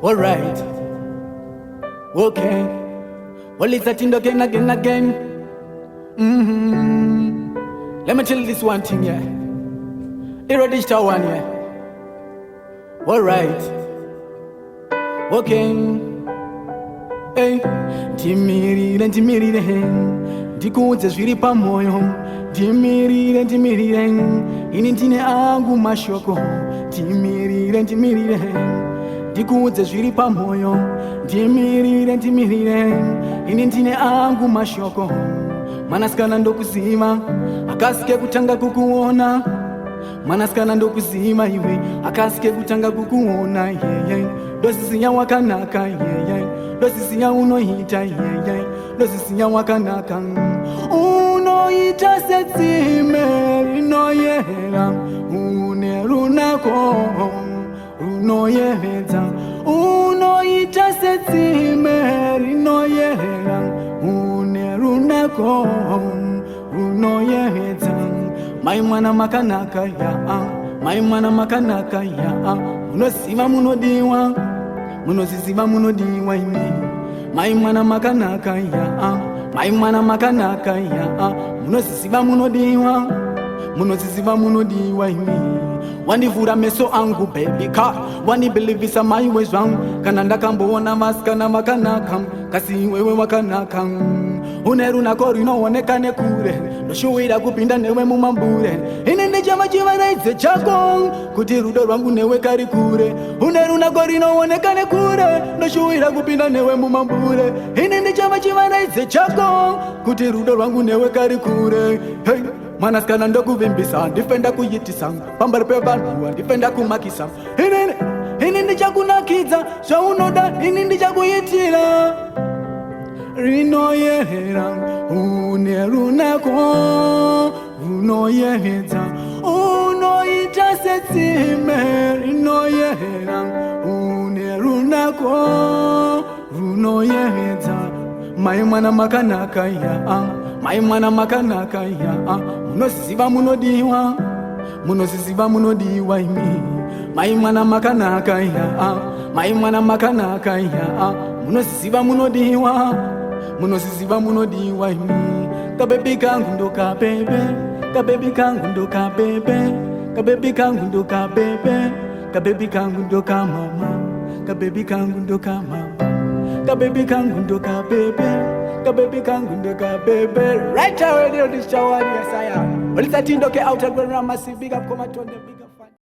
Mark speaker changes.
Speaker 1: Alright, okay. Well, it's a thing again. Let me tell you this one thing, yeah. Hero digital one, yeah. Alright, okay. Hey, timirire, ndikuudze zviri pamoyo. Timirire, ini ndine angu mashoko. Timirire, ndikuudze zviri pamoyo. Timirire, ini ndine angu mashoko. Mwanasikana ndokuziva, akasike kutanga kukuona. Mwanasikana ndokuziva iwe, akasike kutanga kukuona, yeah. Ndosisiya wakanaka, yeah. Ndosisiya unoita, yeah. Ndosisiya wakanaka. Unoita setsime rinoyera, une runako runoyedza. Unoita setsime rinoyera, une runako runoyedza. Mai mwana makanaka ya, mai mwana makanaka ya. Munosiva munodiwa, munosiziva munodiwa imi. Mai mwana makanaka ya, mai mwana makanaka ya. Munosiziva munodiwa, munosiziva munodiwa imi. Wandivura meso angu baby ka, wanibelivisa my ways wrong. Kana ndakamboona maskana makanaka, kasi wewe wakanaka. Unerunako rinoonekane kure, ndoshuwira kupinda newe mumambure. Ini ndichama chivaraidze chako, kuti rudo rwangu newe kari kure. Unerunako rinoonekane kure, ndoshuwira kupinda newe mumambure. Ini ndichama chivaraidze chako, kuti rudo rwangu newe kari kure. Hey, mwanasikana ndokuvimbisa, ndifenda kuyitisa. Pambari pevanhu ndifenda kumakisa. Ini ndichakunakidza, zvaunoda ini ndichakuyitira. Rinoyera, une runako runoyedza. Unoita setsime rinoyera, une runako runoyedza. Mai mwana makanaka ya, mai mwana makanaka ya. Munosiziva munodiwa, munosiziva munodiwa imi. Mai mwana makanaka ya, mai mwana makanaka ya. Munosiziva munodiwa, munosiziva munodiwa imi. Kabebi kangu ndo kabebe, kabebi kangu ndo kabebe, kabebi kangu ndo kabebe, kabebi kangu ndo kamama, kabebi kangu ndo kamama, kabebi kangu ndo kabebe, kabebi kangu ndo kabebe. Right away, this show, yes I am. Well, it's a thing, okay, out of the massive big up, come at big up.